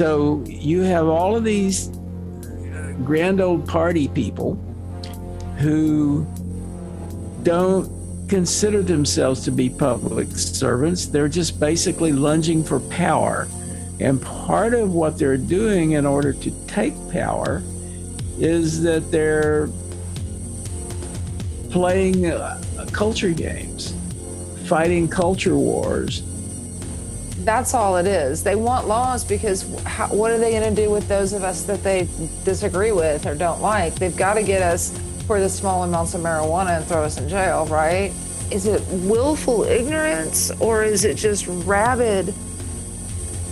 So you have all of these grand old party people who don't consider themselves to be public servants. They're just basically lunging for power. And part of what they're doing in order to take power is that they're playing culture games, fighting culture wars. That's all it is. They want laws because what are they going to do with those of us that they disagree with or don't like? They've got to get us for the small amounts of marijuana and throw us in jail, right? Is it willful ignorance, or is it just rabid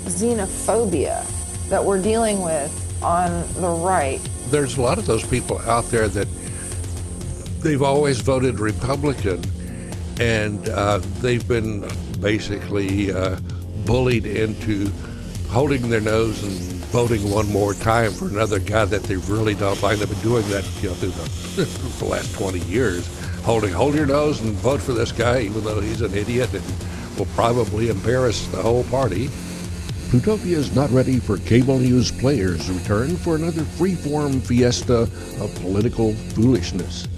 xenophobia that we're dealing with on the right? There's a lot of those people out there that they've always voted Republican, and they've been basically bullied into holding their nose and voting one more time for another guy that they really don't like. They've been doing that, through the last 20 years. Hold your nose and vote for this guy, even though he's an idiot and will probably embarrass the whole party. Plutopia is not ready for cable news players' return for another free-form fiesta of political foolishness.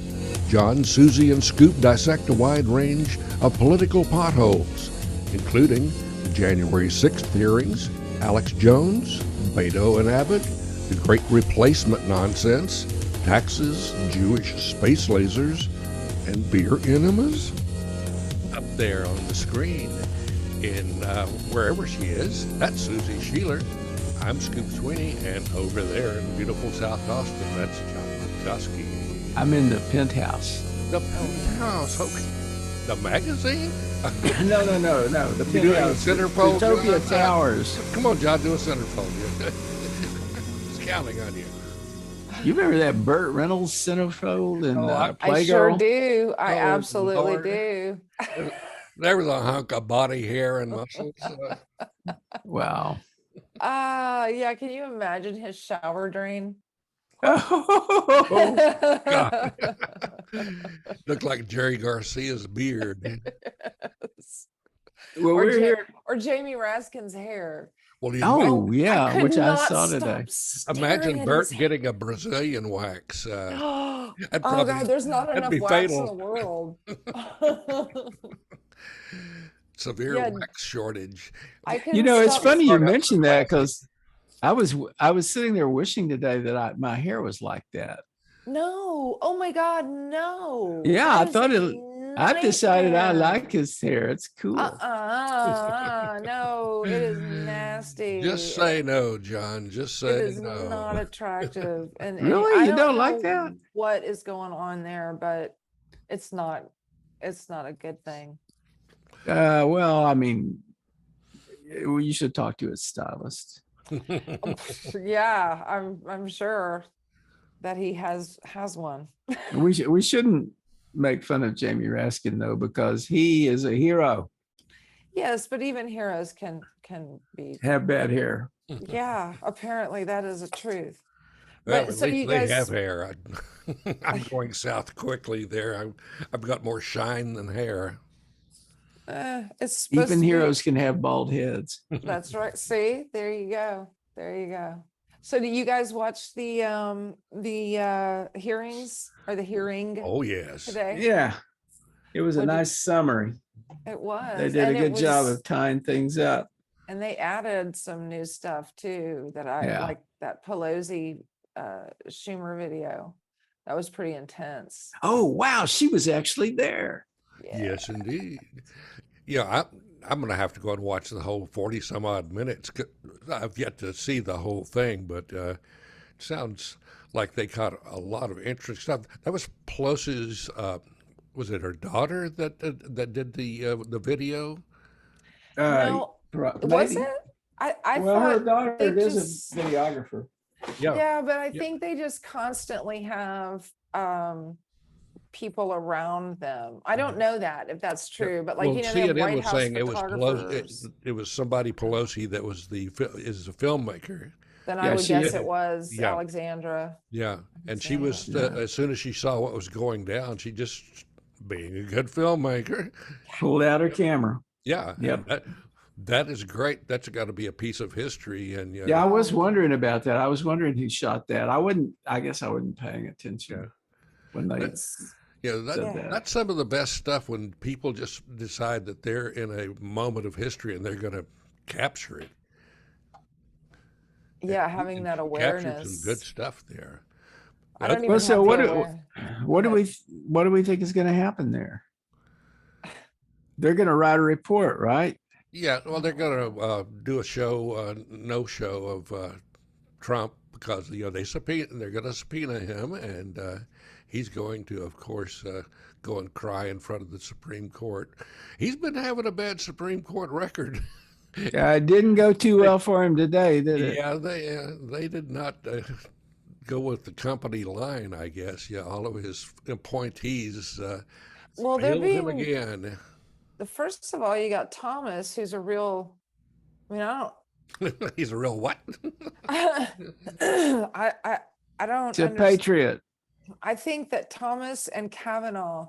John, Suzy, and Scoop dissect a wide range of political potholes, including the January 6th hearings, Alex Jones, Beto and Abbott, the Great Replacement nonsense, taxes, Jewish space lasers, and beer enemas. Up there on the screen, in wherever she is, that's Suzy Sheeler. I'm Scoop Sweeney, and over there in beautiful South Austin, that's John Kuczewski. I'm in the penthouse. The penthouse, okay. The magazine? No. The You doing a penthouse. centerfold? Plutopia Towers. Come on, John, do a centerfold. Just counting on you. You remember that Burt Reynolds centerfold in I Playgirl? sure do. I Oh, absolutely Lord. do. There was a hunk of body hair and muscles. Wow. Yeah, can you imagine his shower drain? Oh, God. Looked like Jerry Garcia's beard. well, we're here. Or Jamie Raskin's hair. Well, Oh, yeah, could which I not saw stop today. staring imagine at Bert his getting a Brazilian wax. Oh probably- God, there's not that'd enough be wax fatal. in the world. Severe Yeah. wax shortage. I You couldn't know, it's stop funny you Start out mentioned with that because I was sitting there wishing today that my hair was like that. No. Oh my God, no. Yeah, That I is thought a I've decided I nightmare. like his hair. It's cool. No, it is nasty. Just say no, John. Just It say is no. not attractive. And Really? I You don't like know that? what is going on there, but it's not a good thing. Well, I mean, you should talk to his stylist. Yeah, I'm sure that he has one. We shouldn't make fun of Jamie Raskin though, because he is a hero. Yes, but even heroes can be. Have bad hair. Yeah, apparently that is a truth. Well, But at so least you they guys, have hair. I'm going south quickly there. I've got more shine than hair. it's supposed Even to be- heroes can have bald heads. That's right. See, there you go. There you go. So do you guys watch the hearings or the hearing Oh, yes. today? Yeah, it was a What'd you- nice summary. It was. They did a and it good job was- of tying things up. And they added some new stuff too that I Yeah. like, that Pelosi Schumer video. That was pretty intense. Oh, wow, she was actually there. Yeah. Yes, indeed. Yeah, I'm going to have to go and watch the whole 40 some odd minutes. I've yet to see the whole thing, but it sounds like they caught a lot of interesting stuff. That was Pelosi's, was it her daughter that did the video? No, was maybe. it? I Well, thought her daughter they is just- a videographer. Yeah, but I Yeah. think they just constantly have people around them. I don't know that if that's true, but like, Well, you know, they have CNN White was House saying photographers. it was somebody Pelosi that was is a filmmaker. Then Yeah, I would she guess is. it was Yeah. Alexandra. Yeah, and she was Yeah. as soon as she saw what was going down, she just being a good filmmaker. Pulled out her camera. Yeah. Yep. and That is great. That's got to be a piece of history. And Yeah, I was Um, wondering about that. I was wondering who shot that. I guess I wasn't paying yeah, attention when they it's yeah. said yeah. that. That's some of the best stuff when people just decide that they're in a moment of history and they're going to capture it. And Yeah, you having can that capture some good awareness. stuff there. I But don't Well, even so have the aware. Go what do ahead. we think is going to happen there? They're going to write a report, right? yeah, well, they're going to do a show, no show of Trump because they're going to subpoena him, and he's going to, of course, go and cry in front of the Supreme Court. He's been having a bad Supreme Court record. It didn't go too well for him today, did it? Yeah, they did not go with the company line, I guess. Yeah, all of his appointees Well, they're failed him being again. the first of all, you got Thomas, who's a real. I mean, He's a real what? I don't It's a understand. patriot. I think that Thomas and Kavanaugh,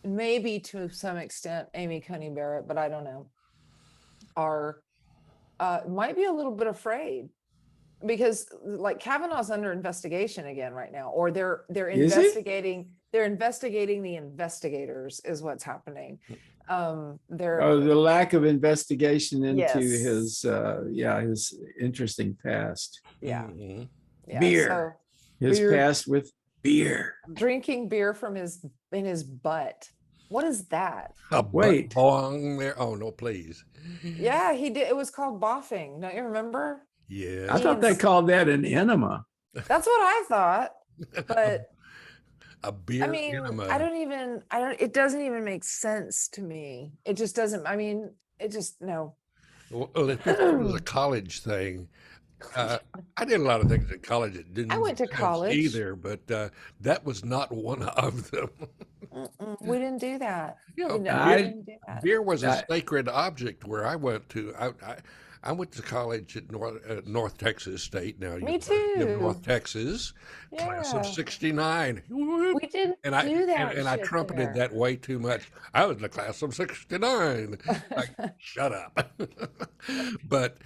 maybe to some extent, Amy Coney Barrett, but I don't know, are might be a little bit afraid because like Kavanaugh's under investigation again right now, or they're Is he? investigating the investigators is what's happening. They're Oh, the lack of investigation into Yes. his interesting past. yeah Mhm. yeah Beer. so His beer, past with beer. drinking beer from his in his butt. What is that? A Wait. bong there. Oh no, please. Yeah, he did. It was called boffing. Don't you remember? Yeah. I thought they Means called that an enema. that's what I thought. But A I beer mean, enema. I don't, it doesn't even make sense to me. It just doesn't, I mean, it just, no. Well, if it was a college thing, I did a lot of things in college that didn't I went to make sense college. either, but that was not one of them. We didn't do that. You know, We I- didn't do that. beer was a I- sacred object where I went to. I went to college at North Texas State. Now, Me University of too. North Texas, class of Yeah. '69. We didn't And I do that. and I shit trumpeted there. that way too much. I was in the class of '69. Like, shut up. But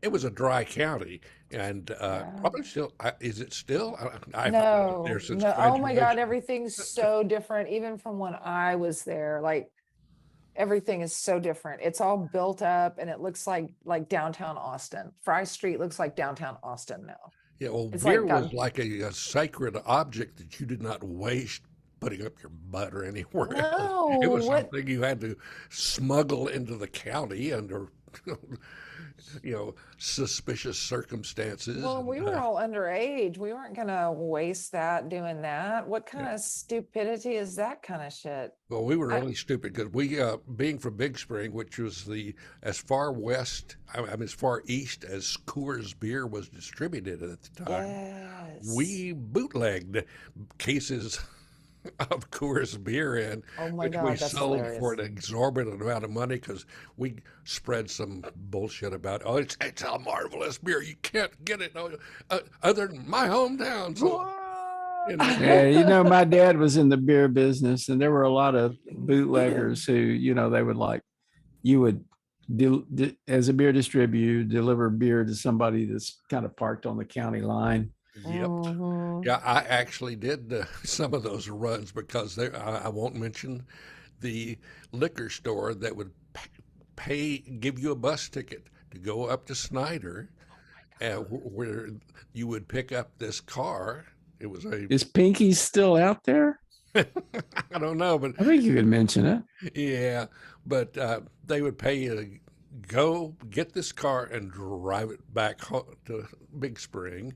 it was a dry county, and probably still. Is it still? I No, there since no. Oh my God, graduation. everything's so different, even from when I was there. Like everything is so different. It's all built up and it looks like downtown Austin. Fry Street looks like downtown Austin now. Yeah, well, It's beer like was got like a sacred object that you did not waste putting up your butt or anywhere else. no. It was What something you had to smuggle into the county under, suspicious circumstances. Well, we and, were all underage. We weren't gonna waste that doing that. What kind of stupidity is that kind of shit? well, we were I- really stupid because we, being from Big Spring, which was as far west, I mean, as far east as Coors beer was distributed at the time, Yes. we bootlegged cases of Coors beer in, Oh my which God, we that's sold hilarious. for an exorbitant amount of money because we spread some bullshit about, oh, it's a marvelous beer. You can't get it other than my hometown. So, you know, Yeah, my dad was in the beer business, and there were a lot of bootleggers who, they would you would as a beer distributor deliver beer to somebody that's kind of parked on the county line. yep. Mhm. Yeah, I actually did some of those runs because I won't mention the liquor store that would give you a bus ticket to go up to Snyder, where you would pick up this car. It was Is Pinky still out there? I don't know, but I think you could mention it. yeah, but they would pay you to go get this car and drive it back to Big Spring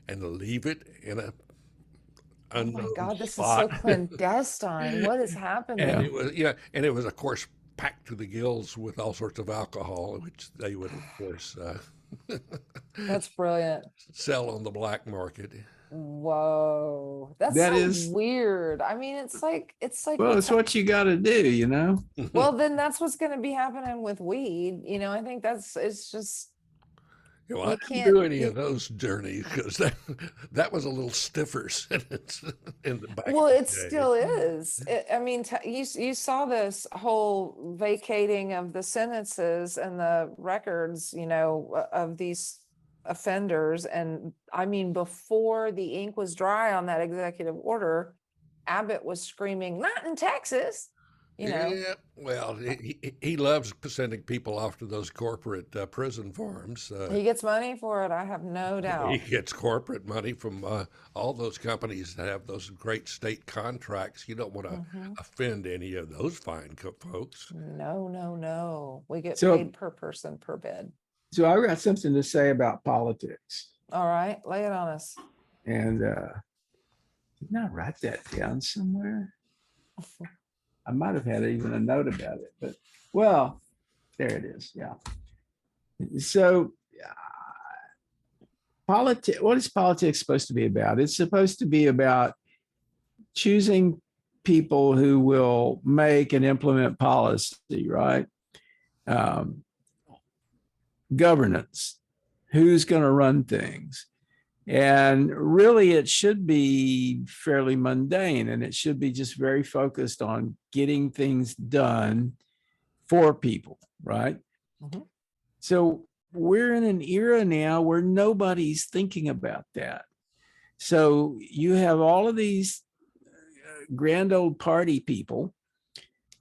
and leave it in a Oh my unknown God, this is so spot. clandestine. What is happening? And it was of course packed to the gills with all sorts of alcohol, which they would of course That's brilliant. sell on the black market. Whoa. That's That so is- weird. I mean, it's like Well, what's it's what you got to do. well, then that's what's going to be happening with weed. I think it's just You know, I You didn't can't. do any of those journeys because that was a little stiffer sentence in the back Well, in it the day. still is. I mean, you saw this whole vacating of the sentences and the records, of these offenders. And I mean, before the ink was dry on that executive order, Abbott was screaming, "Not in Texas," you know. Yeah, well, he loves sending people off to those corporate prison farms. He gets money for it, I have no He doubt. gets corporate money from all those companies that have those great state contracts. You don't want to Mhm. offend any of those fine folks. No, no, no. We get So, paid per person per bed. so I got something to say about politics, All right, lay it on us. and didn't I write that down somewhere? I might have had even a note about it, but well, there it is. Yeah. So, politics. What is politics supposed to be about? It's supposed to be about choosing people who will make and implement policy, right? Um, Governance. Who's going to run things? And really, it should be fairly mundane, and it should be just very focused on getting things done for people, right? Mhm. So we're in an era now where nobody's thinking about that. So you have all of these grand old party people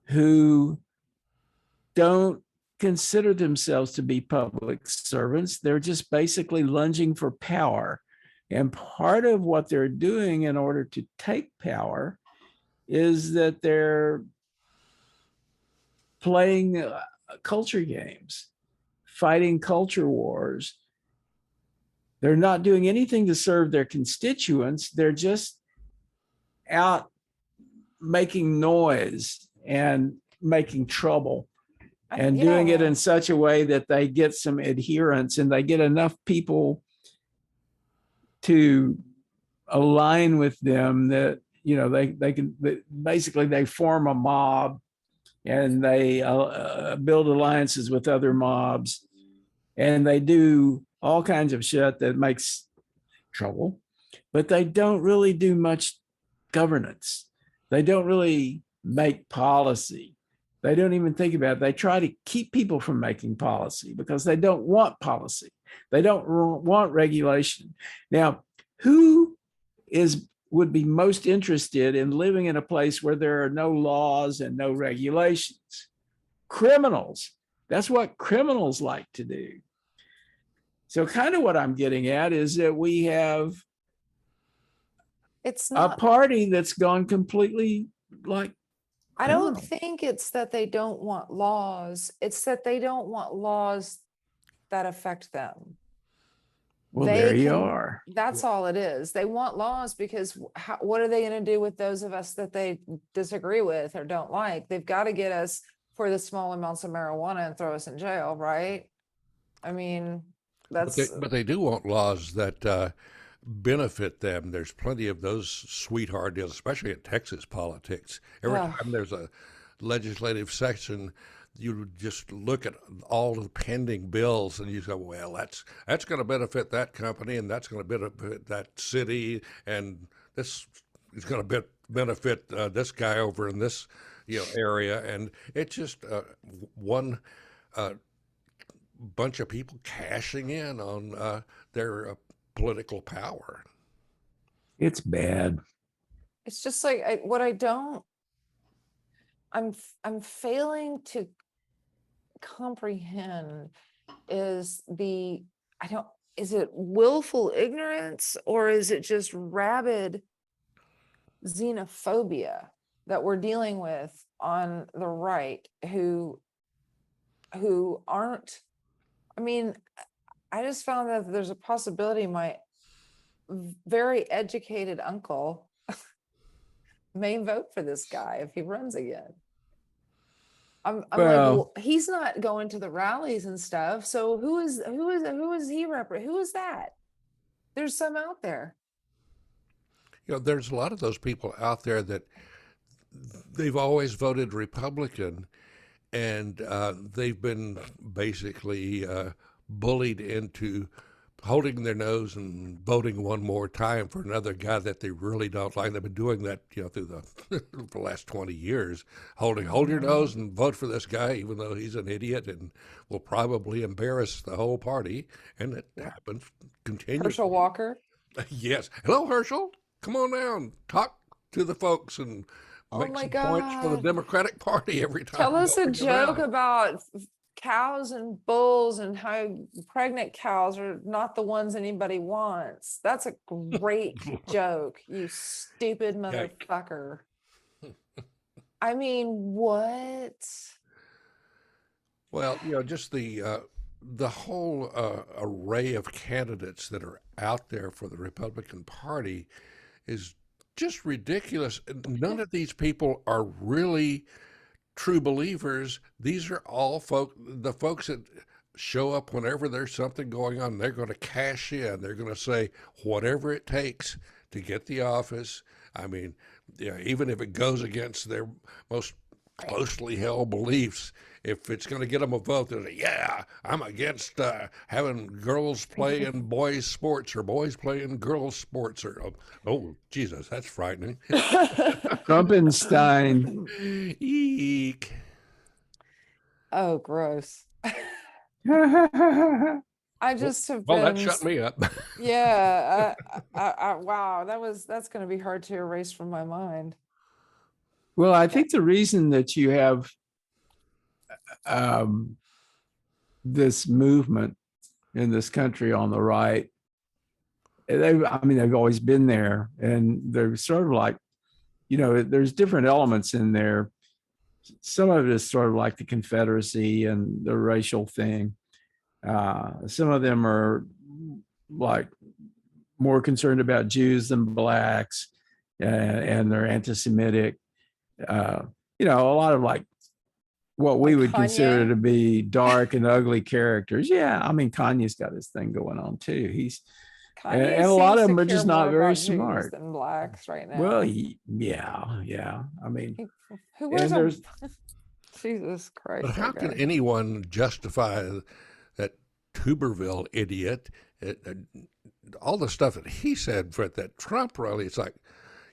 who don't consider themselves to be public servants. They're just basically lunging for power. And part of what they're doing in order to take power is that they're playing culture games, fighting culture wars. They're not doing anything to serve their constituents. They're just out making noise and making trouble and doing it in such a way that they get some adherence and they get enough people to align with them that they can basically they form a mob and they build alliances with other mobs and they do all kinds of shit that makes trouble, but they don't really do much governance. They don't really make policy. They don't even think about it. They try to keep people from making policy because they don't want policy. They don't want regulation. Now, who would be most interested in living in a place where there are no laws and no regulations? Criminals. That's what criminals like to do. So kind of what I'm getting at is that we have It's a not, party that's gone completely like I don't criminal. think it's that they don't want laws. It's that they don't want laws that affect them. Well, They there you can- are. That's all it is. They want laws because what are they going to do with those of us that they disagree with or don't like? They've got to get us for the small amounts of marijuana and throw us in jail, right? I mean, that's But they do want laws that benefit them. There's plenty of those sweetheart deals, especially in Texas politics. Every Ugh. time there's a legislative session, you just look at all the pending bills and you go, well, that's going to benefit that company and that's going to benefit that city and this is going to benefit this guy over in this area, and it's just one bunch of people cashing in on their political power. It's bad. it's just like I'm failing to comprehend is is it willful ignorance or is it just rabid xenophobia that we're dealing with on the right who aren't, I mean, I just found that there's a possibility my very educated uncle may vote for this guy if he runs again. I'm like, well, he's not going to the rallies and stuff. So who is he who is that? There's some out there. There's a lot of those people out there that they've always voted Republican, and they've been basically bullied into holding their nose and voting one more time for another guy that they really don't like. They've been doing that, through the the last 20 years. Hold your nose and vote for this guy, even though he's an idiot and will probably embarrass the whole party. And it happens continually. Herschel Walker. Yes. Hello, Herschel. Come on down. Talk to the folks and make my some points for the God. Democratic Party every time. Tell us a you joke around. about cows and bulls and how pregnant cows are not the ones anybody wants. That's a great joke, you stupid motherfucker. I mean, what? Well, just the whole array of candidates that are out there for the Republican Party is just ridiculous. None of these people are really true believers. These are all the folks that show up whenever there's something going on. They're going to cash in. They're going to say whatever it takes to get the office. I mean, even if it goes against their most closely held beliefs, if it's going to get them a vote, they'll say, yeah, I'm against having girls playing boys sports or boys playing girls sports. Or oh Jesus, that's frightening. Trumpenstein. Eek. Oh, gross. I just have Well, been. that shut me up. Yeah. Wow. That's going to be hard to erase from my mind. Well, I think the reason that you have this movement in this country on the right, they've always been there, and they're sort of like, there's different elements in there. Some of it is sort of like the Confederacy and the racial thing. Some of them are like more concerned about Jews than blacks, and they're anti-Semitic. A lot of like what we would consider to be dark and ugly characters. Yeah, I mean, Kanye's got his thing going on too. And a lot of them are just not very smart. Than blacks right now. Well, yeah. I mean, who wears Jesus Christ. But how can anyone justify that Tuberville idiot, all the stuff that he said for that Trump rally? It's like,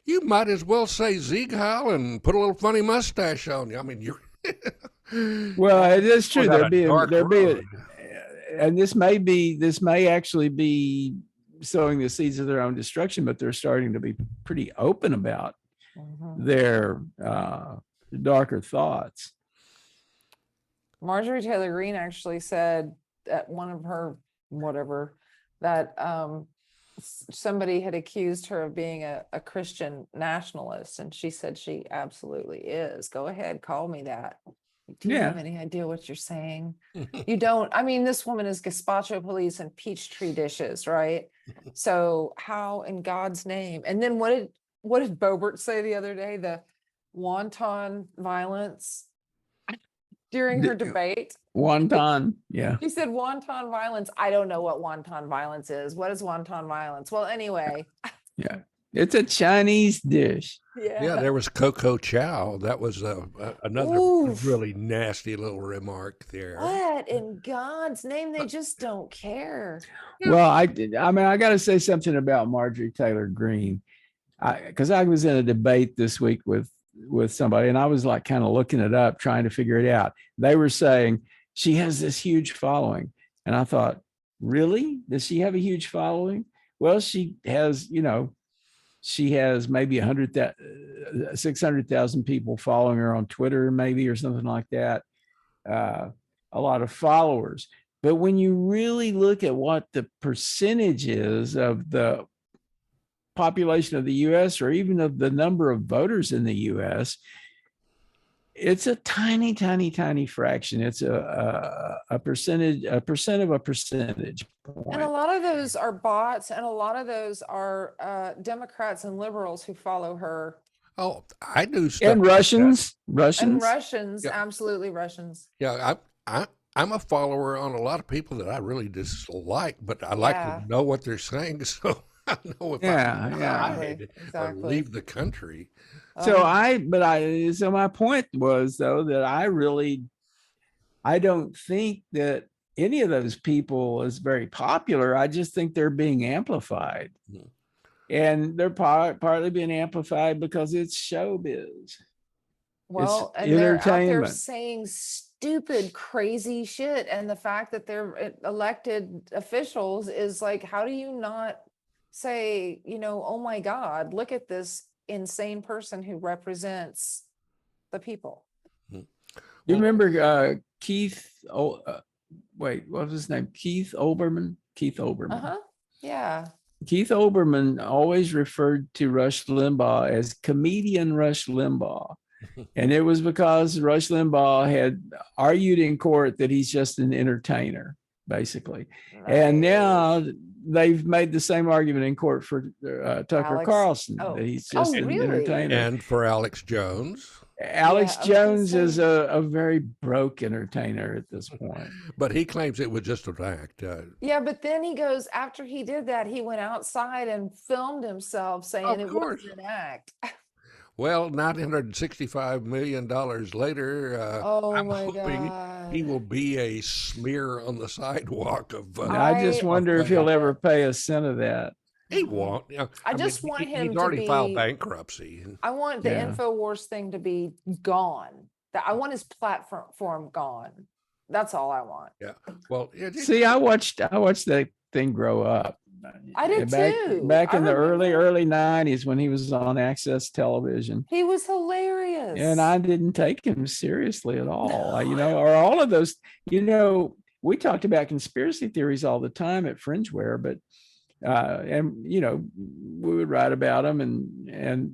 you might as well say Sieg Heil and put a little funny mustache on you. I mean, you're. Well, it is true. There'd be, and this may actually be sowing the seeds of their own destruction, but they're starting to be pretty open about their darker thoughts. Marjorie Taylor Greene actually said at one of her that somebody had accused her of being a Christian nationalist, and she said she absolutely is. Go ahead, call me that. Do you have any idea what you're saying? You don't. I mean, this woman is gazpacho police and peachtree dishes, right? So how in God's name? And then what did Boebert say the other day? The wanton violence during her debate. Wonton, yeah. She said wanton violence. I don't know what wanton violence is. What is wanton violence? Well, anyway. Yeah, it's a Chinese dish. Yeah, there was Coco Chow. That was another really nasty little remark there. What in God's name? They just don't care. Well, I got to say something about Marjorie Taylor Greene, because I was in a debate this week with somebody, and I was like kind of looking it up, trying to figure it out. They were saying she has this huge following, and I thought, really? Does she have a huge following? Well, she has, she has maybe 600,000 people following her on Twitter, maybe, or something like that. A lot of followers. But when you really look at what the percentage is of the population of the U.S., or even of the number of voters in the U.S., it's a tiny, tiny, tiny fraction. It's a percentage of a percentage point. And a lot of those are bots, and a lot of those are Democrats and liberals who follow her. Oh, I do stuff. And Russians. And Russians, yeah. Absolutely Russians. Yeah, I'm a follower on a lot of people that I really dislike, but I like to know what they're saying, so I know if I hide or leave the country. So my point was, though, that I don't think that any of those people is very popular. I just think they're being amplified. Mhm. And they're partly being amplified because it's showbiz. Well, It's and they're out there entertainment. saying stupid, crazy shit. And the fact that they're elected officials is like, how do you not say, oh my God, look at this insane person who represents the people? You Well, remember Keith? Wait, what was his name? Keith Olbermann. Keith Olbermann. Uh-huh. Yeah. Keith Olbermann always referred to Rush Limbaugh as comedian Rush Limbaugh. And it was because Rush Limbaugh had argued in court that he's just an entertainer, basically. And now they've made the same argument in court for Tucker Carlson, that he's just an really? entertainer. And for Alex Jones. Alex Yeah, I was gonna Jones is say- a very broke entertainer at this point. But he claims it was just an act. Yeah, but then he goes, after he did that, he went outside and filmed himself saying it course. was an act. Well, $965 million later, Oh I'm my hoping he God. will be a smear on the sidewalk of. I just wonder if he'll ever pay a cent of that. He won't. You know, I just want him he's to already filed be- bankruptcy. I want the Yeah. InfoWars thing to be gone. I want his platform gone. That's all I want. Yeah. Well, yeah, See, I watched that thing grow up. I did too. Back I in the remember. early 90s when he was on Access Television. He was hilarious. And I didn't take him seriously at all. Or all of those, we talked about conspiracy theories all the time at Fringeware, but we would write about them and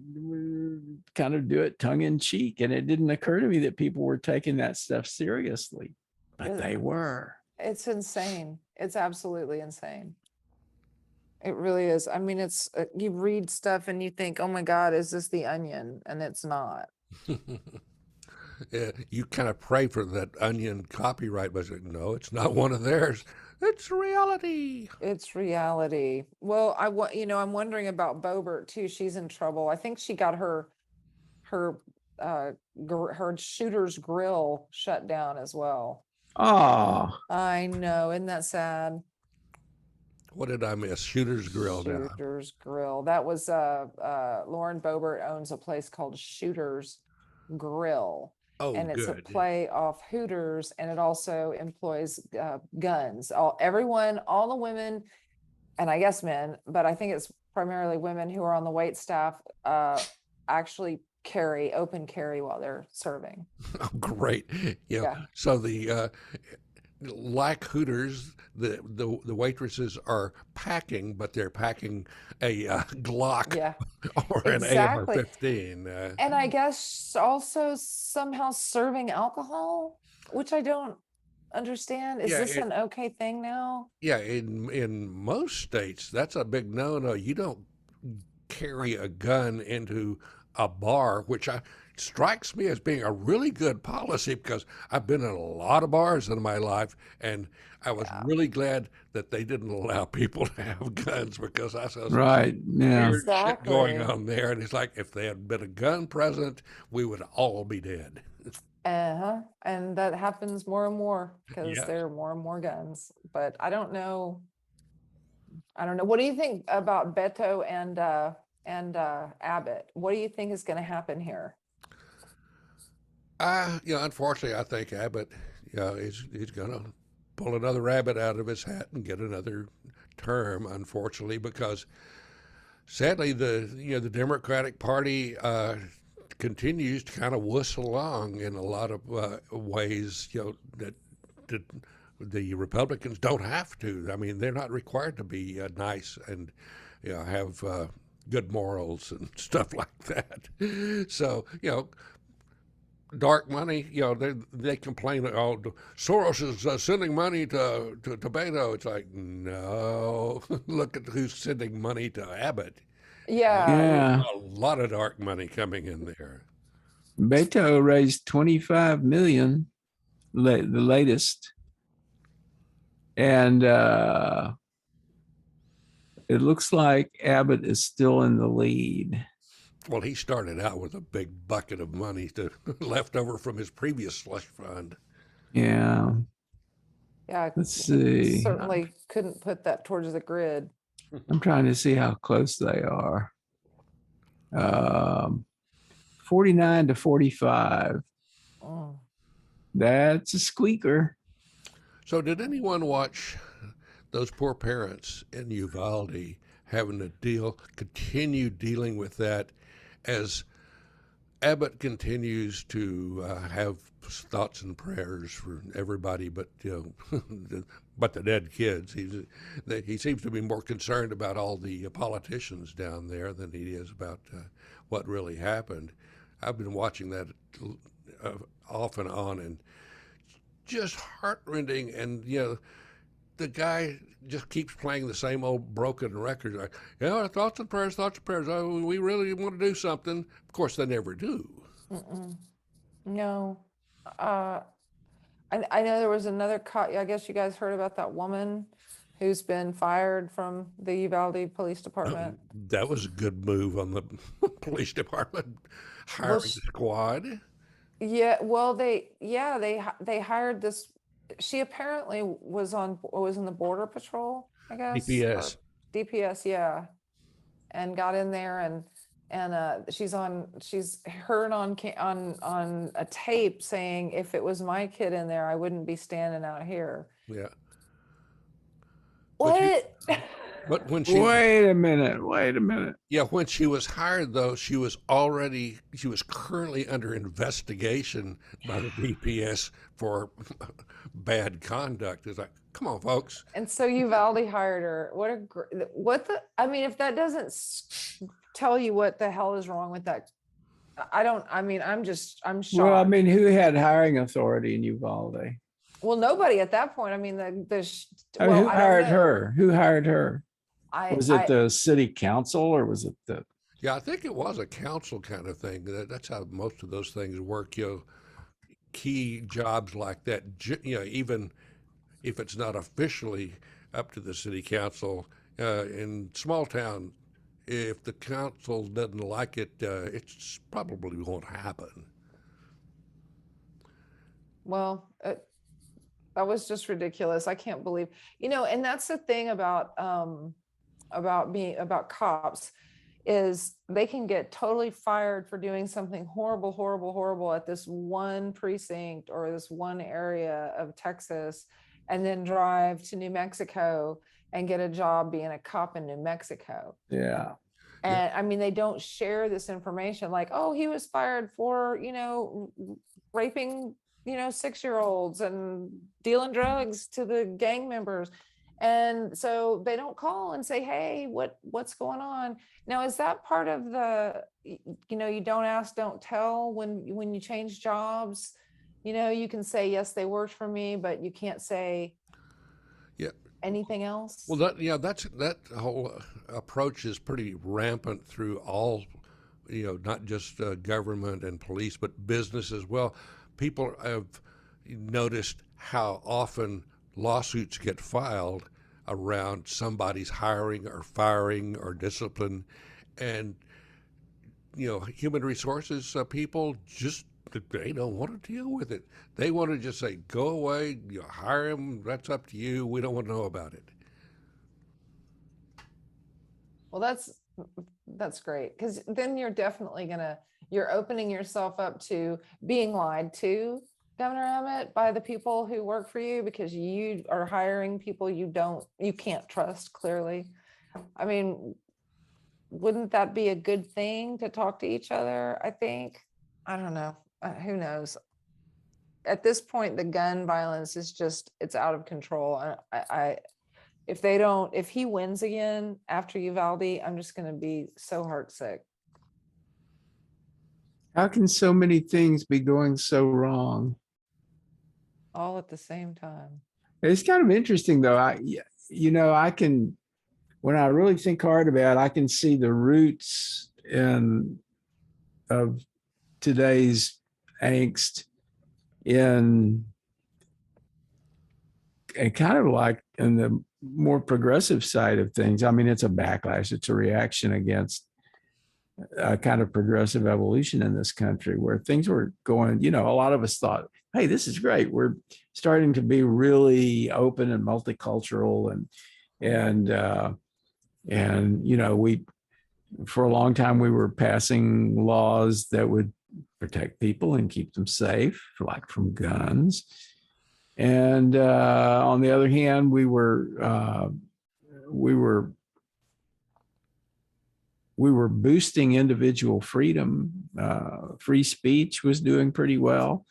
kind of do it tongue in cheek. And it didn't occur to me that people were taking that stuff seriously, but they were. It's insane. It's absolutely insane. It really is. I mean, it's you read stuff and you think, oh my God, is this The Onion? And it's not. Yeah, you kind of pray for that Onion copyright, but no, it's not one of theirs. It's reality. It's reality. Well, I'm wondering about Boebert too. She's in trouble. I think she got her Shooter's Grill shut down as well. Oh, I know. Isn't that sad? What did I miss? Shooter's Grill now. Shooter's Grill. That was Lauren Boebert owns a place called Shooter's Grill. Oh, And it's good. a play off Hooters, and it also employs guns. All the women, and I guess men, but I think it's primarily women who are on the wait staff, actually open carry while they're serving. Oh, great. Yeah. So like Hooters, the waitresses are packing, but they're packing a Glock Yeah. or an Exactly. AR-15. And I guess also somehow serving alcohol, which I don't understand. Is Yeah, this an okay thing now? Yeah, in most states, that's a big no-no. You don't carry a gun into a bar, which strikes me as being a really good policy because I've been in a lot of bars in my life, and I was really glad that they didn't allow people to have guns because I saw some right. Yeah. weird shit going Exactly. on there, and it's like if there had been a gun present, we would all be dead. Uh-huh. And that happens more and more because Yes. there are more and more guns. But I don't know. What do you think about Beto and Abbott? What do you think is going to happen here? Unfortunately, I think Abbott, he's gonna pull another rabbit out of his hat and get another term. Unfortunately, because sadly, the Democratic Party continues to kind of whistle along in a lot of ways. That the Republicans don't have to. I mean, they're not required to be nice and have good morals and stuff like that. So dark money, they complain, oh, Soros is sending money to Beto. It's like, no, look at who's sending money to Abbott. Yeah. Yeah. A lot of dark money coming in there. Beto raised 25 million, the latest. And it looks like Abbott is still in the lead. Well, he started out with a big bucket of money left over from his previous slush fund. Yeah. Yeah, Let's see. certainly couldn't put that towards the grid. I'm trying to see how close they are. 49 to 45. Mm. That's a squeaker. So, did anyone watch those poor parents in Uvalde having to continue dealing with that as Abbott continues to have thoughts and prayers for everybody, but but the dead kids. He seems to be more concerned about all the politicians down there than he is about what really happened. I've been watching that off and on, and just heartrending. And the guy just keeps playing the same old broken record. Like, thoughts and prayers, thoughts and prayers. Oh, we really want to do something. Of course, they never do. Mm-mm. No. I know there was another I guess you guys heard about that woman who's been fired from the Uvalde Police Department. That was a good move on the police department hiring the squad. Yeah, well, they hired this. She apparently was in the Border Patrol, I guess. DPS. DPS, yeah, and got in there and she's heard on a tape saying, if it was my kid in there, I wouldn't be standing out here. Yeah. What? But when she Wait a minute. Yeah, when she was hired, though, she was currently under investigation by the DPS for bad conduct. It's like, come on, folks. And so Uvalde hired her. If that doesn't tell you what the hell is wrong with that, I'm shocked. Well, who had hiring authority in Uvalde? Well, nobody at that point. Who hired her? Who hired her? Was it the city council or was it the? Yeah, I think it was a council kind of thing. That's how most of those things work. Key jobs like that. Even if it's not officially up to the city council, in small town, if the council doesn't like it, it's probably won't happen. Well, that was just ridiculous. I can't believe, and that's the thing about cops is they can get totally fired for doing something horrible at this one precinct or this one area of Texas, and then drive to New Mexico and get a job being a cop in New Mexico. Yeah. And they don't share this information, like, oh, he was fired for, raping, 6-year-olds and dealing drugs to the gang members. And so they don't call and say, hey, what's going on? Now, is that part of the, you don't ask, don't tell when you change jobs? You can say, yes, they worked for me, but you can't say anything else. Well, that whole approach is pretty rampant through all, not just government and police, but business as well. People have noticed how often lawsuits get filed around somebody's hiring or firing or discipline, and human resources people just, they don't want to deal with it. They want to just say, go away, hire him, that's up to you, we don't want to know about it. Well, that's great, because then you're definitely you're opening yourself up to being lied to, Governor Abbott, by the people who work for you, because you are hiring people you can't trust, clearly. Wouldn't that be a good thing to talk to each other? I think. I don't know. Who knows? At this point, the gun violence is it's out of control. If he wins again after Uvalde, I'm just going to be so heartsick. How can so many things be going so wrong? All at the same time. It's kind of interesting, though. I can, when I really think hard about it, I can see the roots of today's angst in kind of like in the more progressive side of things. It's a backlash. It's a reaction against a kind of progressive evolution in this country where things were going, you know, a lot of us thought, hey, this is great. We're starting to be really open and multicultural and you know, we for a long time we were passing laws that would protect people and keep them safe, like from guns. And on the other hand, we were boosting individual freedom. Free speech was doing pretty well.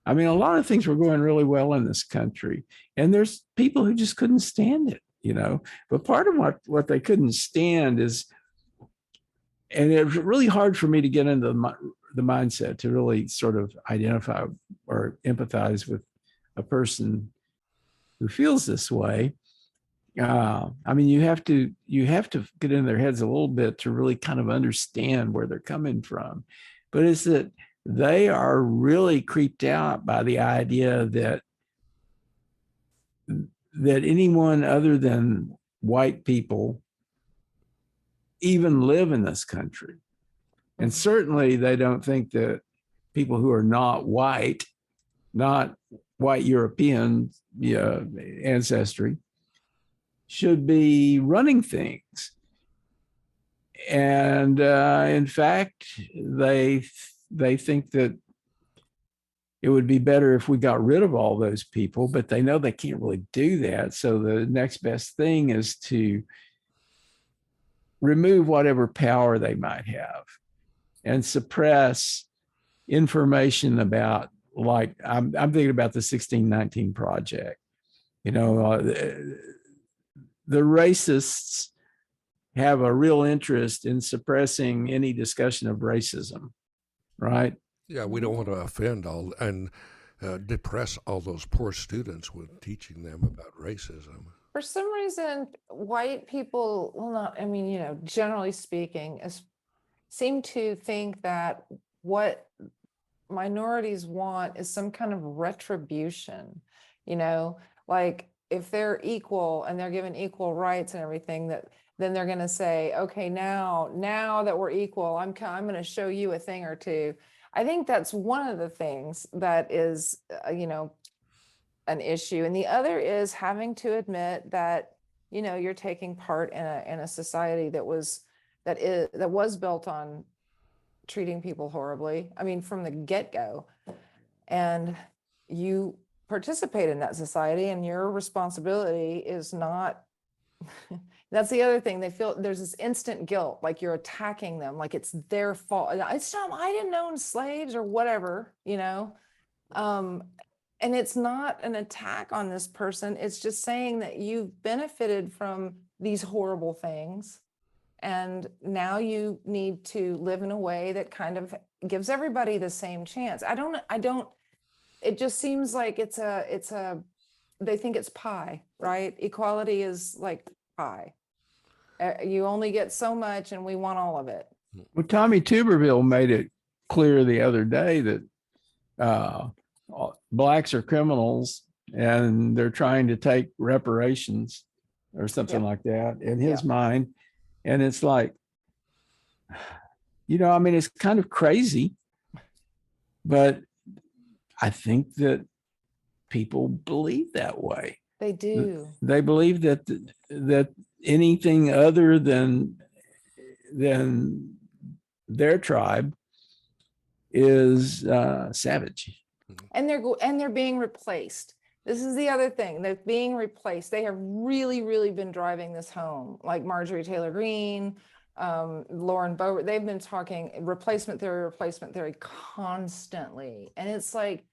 I mean, a lot of things were going really well in this country, and there's people who just couldn't stand it, you know. But part of what they couldn't stand is, and it was really hard for me to get into the mindset to really sort of identify or empathize with a person who feels this way. I mean, you have to get in their heads a little bit to really kind of understand where they're coming from. But it's that they are really creeped out by the idea that anyone other than white people even live in this country. And certainly they don't think that people who are not white European ancestry should be running things. And in fact, they think that it would be better if we got rid of all those people, but they know they can't really do that. So the next best thing is to remove whatever power they might have and suppress information about, like, I'm thinking about the 1619 Project. You know, the racists have a real interest in suppressing any discussion of racism, right? Yeah, we don't want to offend all and depress all those poor students with teaching them about racism. For some reason, white people, well, not, I mean, you know, generally speaking, seem to think that what minorities want is some kind of retribution, you know, like if they're equal and they're given equal rights and everything, that then they're going to say, okay, now that we're equal, I'm going to show you a thing or two. I think that's one of the things that is, you know, an issue. And the other is having to admit that, you know, you're taking part in a society that was built on treating people horribly. I mean, from the get-go, and you participate in that society, and your responsibility is not. That's the other thing. They feel there's this instant guilt, like you're attacking them, like it's their fault. It's not, I didn't own slaves or whatever, you know. And it's not an attack on this person. It's just saying that you've benefited from these horrible things, and now you need to live in a way that kind of gives everybody the same chance. I don't, it just seems like they think it's pie, right? Equality is like pie. You only get so much and we want all of it. Well, Tommy Tuberville made it clear the other day that blacks are criminals and they're trying to take reparations or something like that in his mind. And it's like, you know, I mean, it's kind of crazy, but I think that people believe that way. They do. They believe that anything other than their tribe is savage. And they're being replaced. This is the other thing. They're being replaced. They have really, really been driving this home. Like Marjorie Taylor Greene, Lauren Boebert, they've been talking replacement theory constantly. And it's like,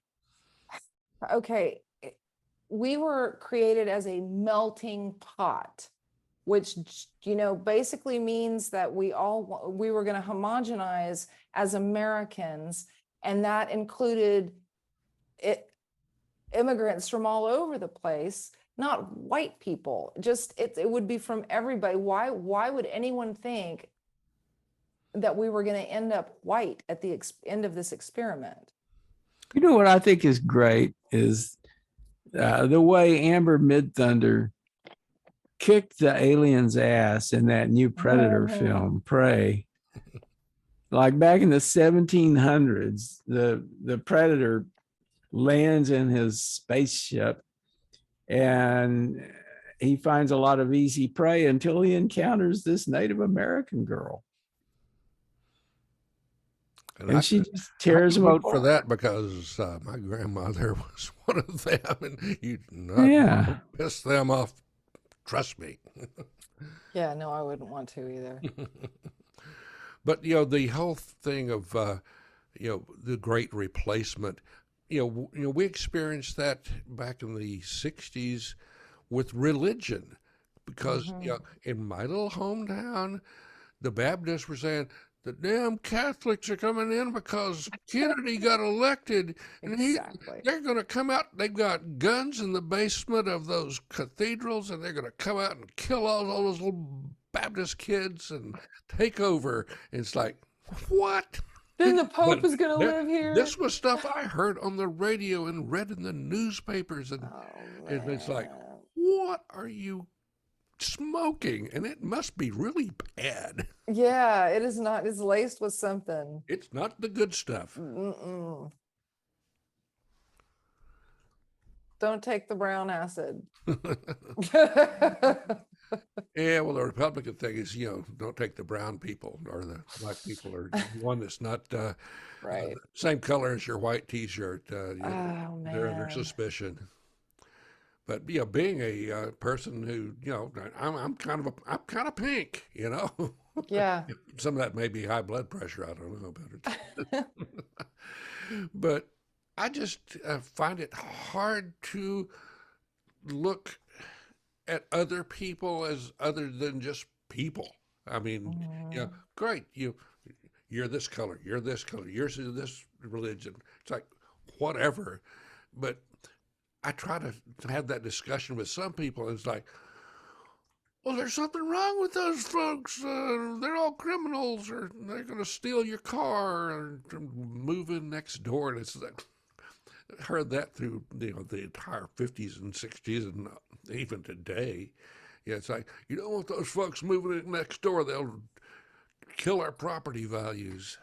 okay, we were created as a melting pot, which, you know, basically means that we were going to homogenize as Americans, and that included immigrants from all over the place, not white people. Just it would be from everybody. Why would anyone think that we were going to end up white at the end of this experiment? You know what I think is great is the way Amber Midthunder kicked the aliens' ass in that new Predator film, Prey. like back in the 1700s, the predator lands in his spaceship and he finds a lot of easy prey until he encounters this Native American girl. And she just I tears can him vote for apart. that because my grandmother was one of them, and you Yeah. not piss them off. Trust me. Yeah, no, I wouldn't want to either. But the whole thing of the Great Replacement, we experienced that back in the '60s with religion, because in my little hometown, the Baptists were saying the damn Catholics are coming in because Kennedy got elected, and Exactly. they're going to come out. They've got guns in the basement of those cathedrals, and they're going to come out and kill all those little Baptist kids and take over. And it's like, what? Then the Pope But is going to live here. this was stuff I heard on the radio and read in the newspapers, and Oh, it's like, man. what are you smoking? And it must be really bad. Yeah, it is not. It's laced with something. It's not the good stuff. Mm-mm. Don't take the brown acid. Yeah, well, the Republican thing is, don't take the brown people or the black people or one that's not Right. same color as your white T-shirt. Oh, They're under man. suspicion. But being a person who, I'm kind of pink, Yeah. Some of that may be high blood pressure. I don't know about it. But I just find it hard to look at other people as other than just people. I mean, great. You're this color. You're this color. You're this religion. It's like whatever. But I try to have that discussion with some people, and it's like, well, there's something wrong with those folks. They're all criminals, or they're going to steal your car or move in next door. And it's like, I heard that through the entire 50s and 60s and even today. Yeah, it's like, you don't want those folks moving in next door. They'll kill our property values.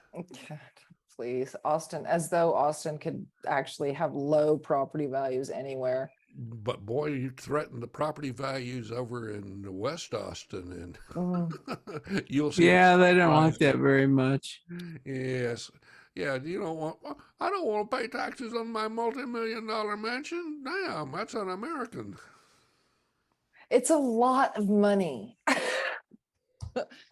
God, please, Austin, as though Austin could actually have low property values anywhere. But boy, you threaten the property values over in West Austin, and you'll see. Yeah, they don't like that very much. Yes. Yeah, I don't want to pay taxes on my multi-million-dollar mansion. Damn, that's un-American. It's a lot of money.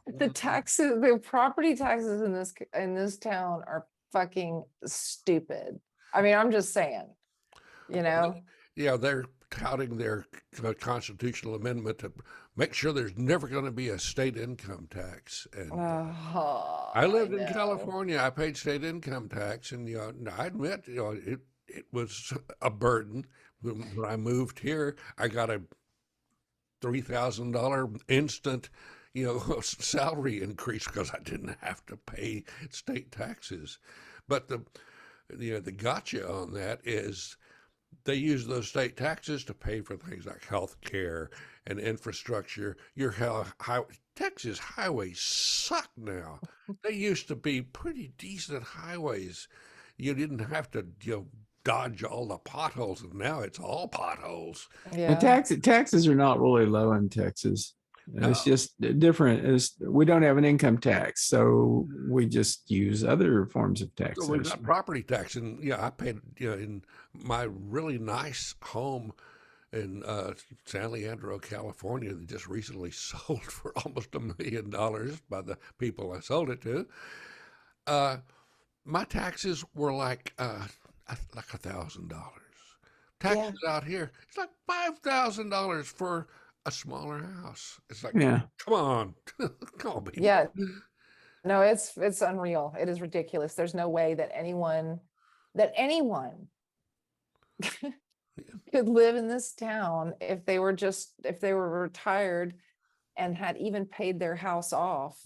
The property taxes in this town are fucking stupid. I mean, I'm just saying, Yeah, they're touting their constitutional amendment to make sure there's never going to be a state income tax. And I lived in California. I paid state income tax, and I admit, it was a burden. When I moved here, I got a $3,000 instant, salary increase because I didn't have to pay state taxes. But the gotcha on that is they use those state taxes to pay for things like health care and infrastructure. Texas highways suck now. They used to be pretty decent highways. You didn't have to, dodge all the potholes, and now it's all potholes. Yeah. Taxes are not really low in Texas. No. It's just different. We don't have an income tax, so we just use other forms of So taxation. we've got property tax, and I paid in my really nice home in San Leandro, California, that just recently sold for almost $1 million by the people I sold it to. My taxes were like $1,000. Taxes out here, it's like $5,000 for a smaller house. It's like, come on, come on, baby. Yeah. No, it's unreal. It is ridiculous. There's no way that anyone could live in this town if they were retired and had even paid their house off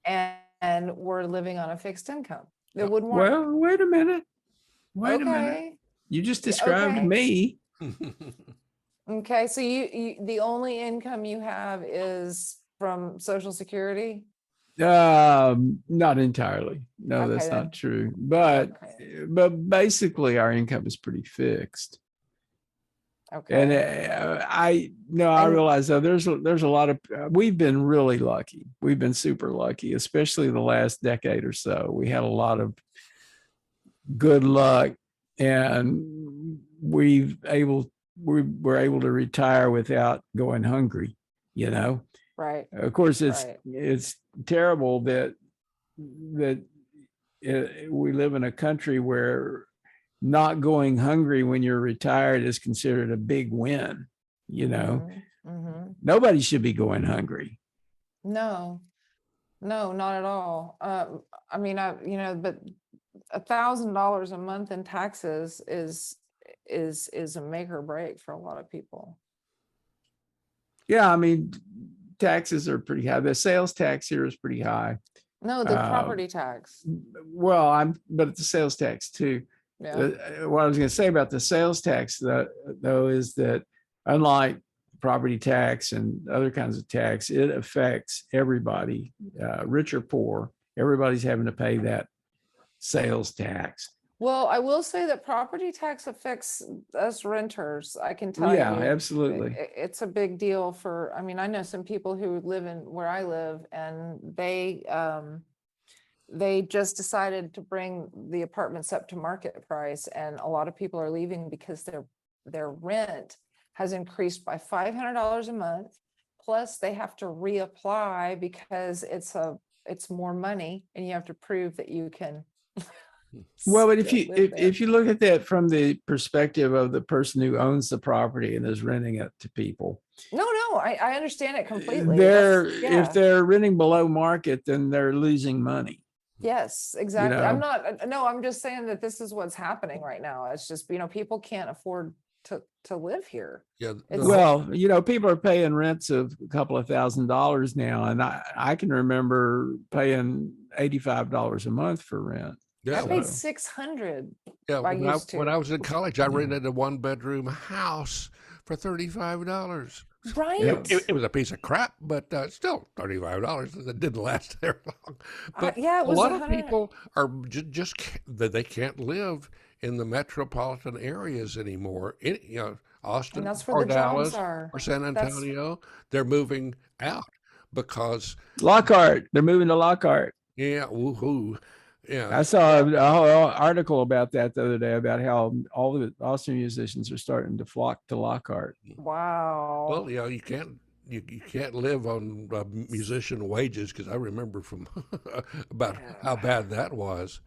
and were living on a fixed income. It wouldn't work. Well, wait a minute. Wait a minute. You just described me. Okay, so you the only income you have is from Social Security? Not entirely. No, Okay, that's then. not true. But Okay. basically, our income is pretty fixed. And Okay. I And realize though there's a lot of we've been really lucky. We've been super lucky, especially the last decade or so. We had a lot of good luck, and we were able to retire without going hungry. You know, right, of course, right. it's terrible that we live in a country where not going hungry when you're retired is considered a big win. You know, nobody should be going hungry. No, no, not at all. I mean, but $1,000 a month in taxes is a make or break for a lot of people. Yeah, I mean, taxes are pretty high. The sales tax here is pretty high. No, the property tax. Well, but it's a sales tax too. Yeah. What I was going to say about the sales tax, though, is that unlike property tax and other kinds of tax, it affects everybody, rich or poor. Everybody's having to pay that sales tax. Well, I will say that property tax affects us renters. I can tell Yeah, you. absolutely. It's a big deal for, I mean, I know some people who live in where I live, and they just decided to bring the apartments up to market price, and a lot of people are leaving because their rent has increased by $500 a month. Plus they have to reapply because it's more money, and you have to prove that you can. Well, but if still you live there. if you look at that from the perspective of the person who owns the property and is renting it to people, No, I understand it completely. if they're renting below market, then they're losing money. Yes, exactly. I'm just saying that this is what's happening right now. It's just, people can't afford to live here. Yeah. Well, people are paying rents of a couple of $1,000s now, and I can remember paying $85 a month for rent. Yeah, I paid 600. yeah. When I was in college, I Yeah. rented a 1-bedroom house for $35. Right. It was a piece of crap, but still $35. It didn't last very long. But yeah, it a was lot of 100. people are just that they can't live in the metropolitan areas anymore. Austin And that's where or the jobs Dallas are. or San Antonio, they're moving out because Lockhart, they're moving to Lockhart. yeah, woohoo. Yeah. I saw a whole article about that the other day about how all the Austin musicians are starting to flock to Lockhart. Wow. Well, you can't live on musician wages, because I remember from about how bad that was.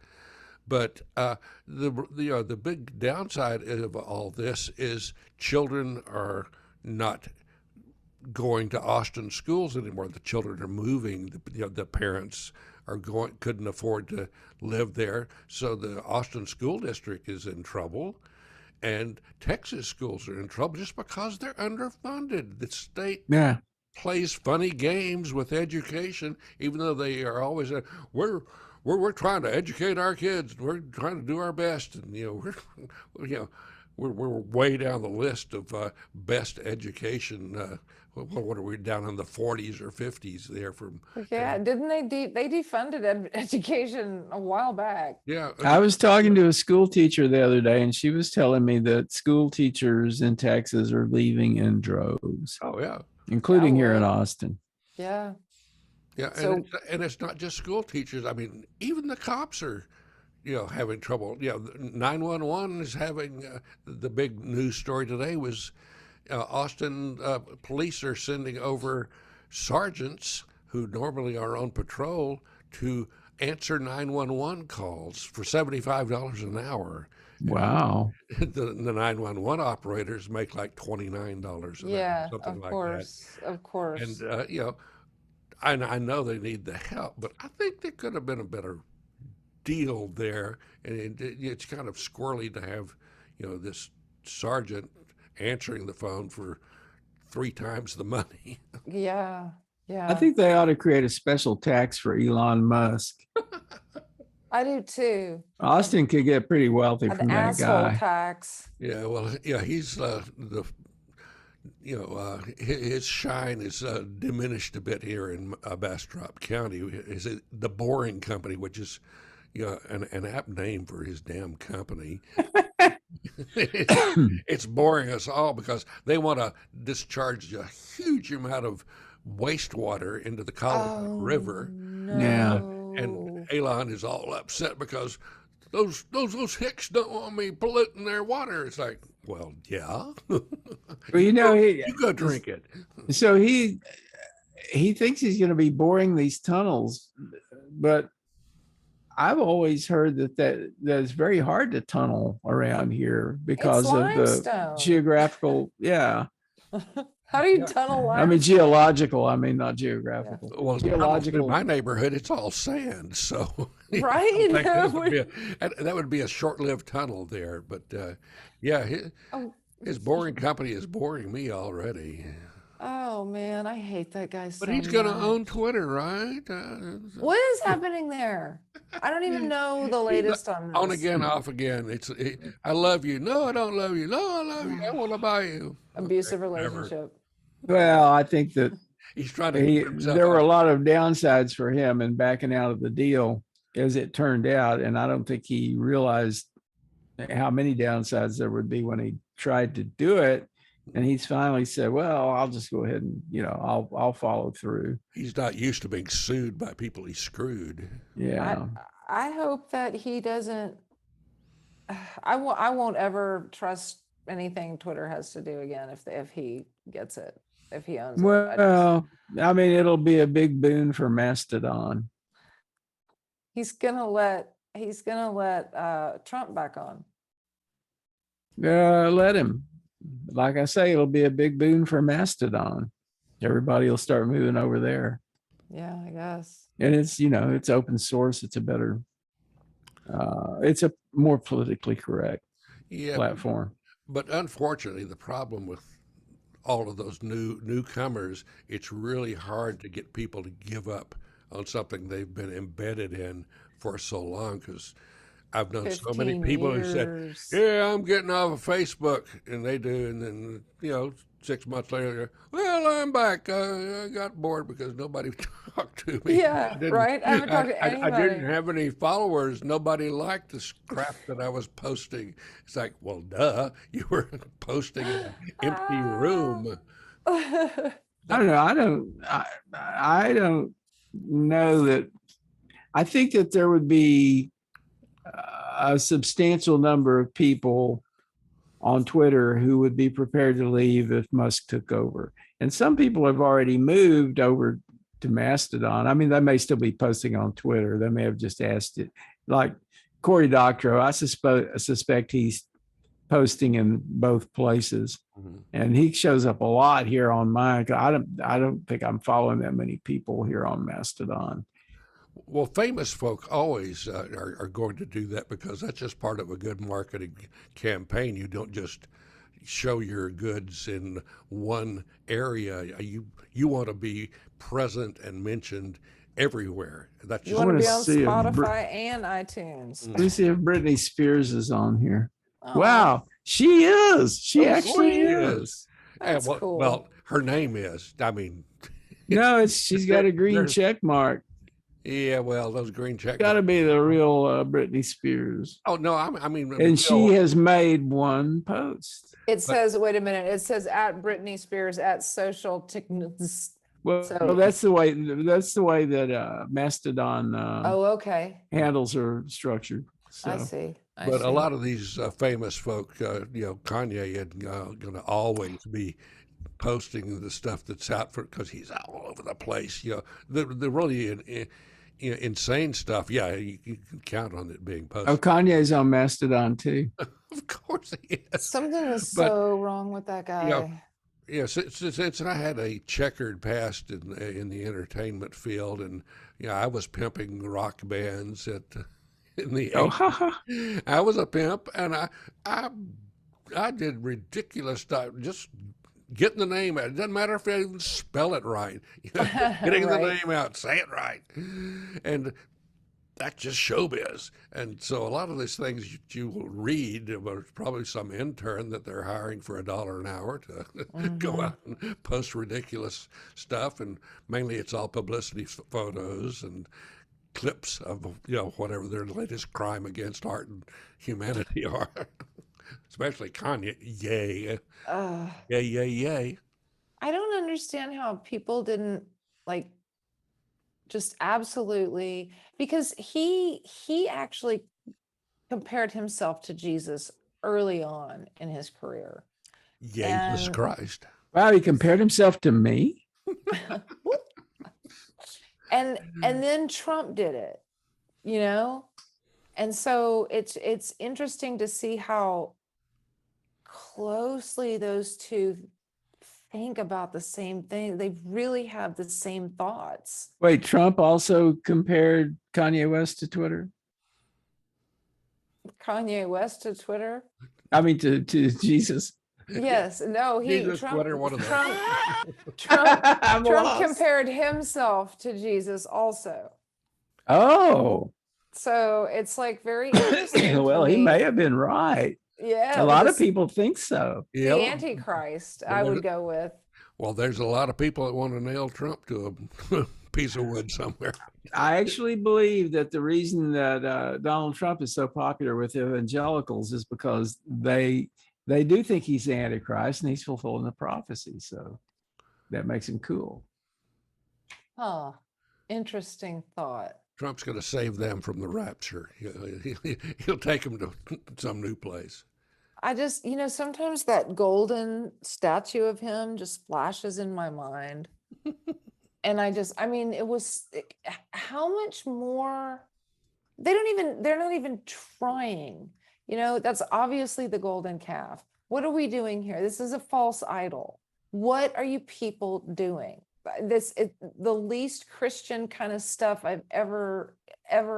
But the big downside of all this is children are not going to Austin schools anymore. The children are moving. The parents couldn't afford to live there, so the Austin school district is in trouble, and Texas schools are in trouble just because they're underfunded. The state plays funny games with education, even though they are always we're trying to educate our kids. We're trying to do our best, and we're way down the list of best education. What are we down in the 40s or 50s there from? Yeah, didn't they defunded education a while back? Yeah, I was talking to a school teacher the other day, and she was telling me that school teachers in Texas are leaving in droves. Oh yeah, including here in Austin. Yeah. Yeah, So, and it's not just school teachers. I mean, even the cops are, having trouble. 911 is having the big news story today was Austin police are sending over sergeants who normally are on patrol to answer 911 calls for $75 an hour. Wow. The 911 operators make like $29 an hour, something like that. Of course. And I know they need the help, but I think there could have been a better deal there. And it's kind of squirrely to have, this sergeant answering the phone for 3 times the money. Yeah. I think they ought to create a special tax for Elon Musk. I do too. Austin could get pretty wealthy from that asshole guy. tax. Yeah, well, yeah, he's his shine is diminished a bit here in Bastrop County. Is it the Boring Company, which is an apt name for his damn company. It's boring us all because they want to discharge a huge amount of wastewater into the Colorado River. No. Yeah. And Elon is all upset because those hicks don't want me polluting their water. It's like, well, yeah. Well, you go drink it. So he thinks he's going to be boring these tunnels, but I've always heard that it's very hard to tunnel around here because of the limestone. geographical. Yeah. How do you tunnel limestone? I mean, geological. I mean, not geographical. Well, geological. In my neighborhood, it's all sand, so right. That would be a short-lived tunnel there. But his boring company is boring me already. Oh man, I hate that guy so much. But he's going to own Twitter, right? What is happening there? I don't even know the latest on this. On again, off again. I love you. No, I don't love you. No, I love you. I want to buy you. Abusive relationship. Well, I think that he's trying to. There were a lot of downsides for him in backing out of the deal, as it turned out, and I don't think he realized how many downsides there would be when he tried to do it. And he's finally said, well, I'll just go ahead and, I'll follow through. He's not used to being sued by people he screwed. Yeah. I hope that he doesn't, I won't ever trust anything Twitter has to do again if he gets it, if he owns it. Well, I mean, it'll be a big boon for Mastodon. He's gonna let Trump back on. Let him. Like I say, it'll be a big boon for Mastodon. Everybody will start moving over there. Yeah, I guess. And it's, it's open source. It's a better, it's a more politically correct platform. But unfortunately, the problem with all of those newcomers, it's really hard to get people to give up on something they've been embedded in for so long, because I've known so many people who said, yeah, I'm getting off of Facebook, and they do, and then 6 months later, well, I'm back. I got bored because nobody talked to me. Yeah, right. I haven't talked to anybody. I didn't have any followers. Nobody liked the crap that I was posting. It's like, well, duh, you were posting in an empty room. I don't know. I don't know that. I think that there would be a substantial number of people on Twitter who would be prepared to leave if Musk took over. And some people have already moved over to Mastodon. I mean, they may still be posting on Twitter. They may have just asked it. Like Cory Doctorow, I suspect he's posting in both places. Mm-hmm. And he shows up a lot here on mine. I don't think I'm following that many people here on Mastodon. Well, famous folk always are going to do that because that's just part of a good marketing campaign. You don't just show your goods in one area. You want to be present and mentioned everywhere. That's you want to be on Spotify and iTunes. Let me see if Britney Spears is on here. Oh. Wow, she is. She actually is. That's cool. Well, her name is. I mean, no, she's got a green check mark. Yeah, well, those green checks. Got to be the real Britney Spears. Oh no, I mean, and she has made one post. It says, wait a minute. It says at Britney Spears at social techniques. Well, that's the way that Mastodon. Handles are structured. So. I see. But a lot of these famous folk, Kanye is going to always be posting the stuff that's out for, because he's all over the place. The really insane stuff. Yeah, you can count on it being posted. Oh, Kanye's on Mastodon too. Of course he is. Something is so wrong with that guy. Since I had a checkered past in the entertainment field, and I was pimping rock bands in the 80s. I was a pimp, and I did ridiculous stuff. Just getting the name out. It doesn't matter if I even spell it right. Getting the name out, say it right. And that's just showbiz. And so a lot of these things you will read, there's probably some intern that they're hiring for $1 an hour to go out and post ridiculous stuff. And mainly it's all publicity photos and clips of, whatever their latest crime against art and humanity are. Especially Kanye. Yay. Yay, yay, yay. I don't understand how people didn't just absolutely, because he actually compared himself to Jesus early on in his career. Jesus And- Christ. Wow, he compared himself to me. and then Trump did it, and so it's interesting to see how closely those two think about the same thing. They really have the same thoughts. Wait, Trump also compared Kanye West to Twitter? Kanye West to Twitter? I mean, to Jesus. Yes, no, Jesus, Trump, Twitter, one of those. Trump lost. compared himself to Jesus also. Oh, So it's very interesting. well, to he me. may have been right. Yeah, A lot of people think so. the Yeah. Antichrist, I would go with. Well, there's a lot of people that want to nail Trump to a piece of wood somewhere. I actually believe that the reason that Donald Trump is so popular with evangelicals is because they do think he's the Antichrist and he's fulfilling the prophecy. So that makes him cool. Huh. Interesting thought. Trump's going to save them from the rapture. He'll take them to some new place. I just, sometimes that golden statue of him just flashes in my mind. And it was how much more they're not even trying, that's obviously the golden calf. What are we doing here? This is a false idol. What are you people doing? The least Christian kind of stuff I've ever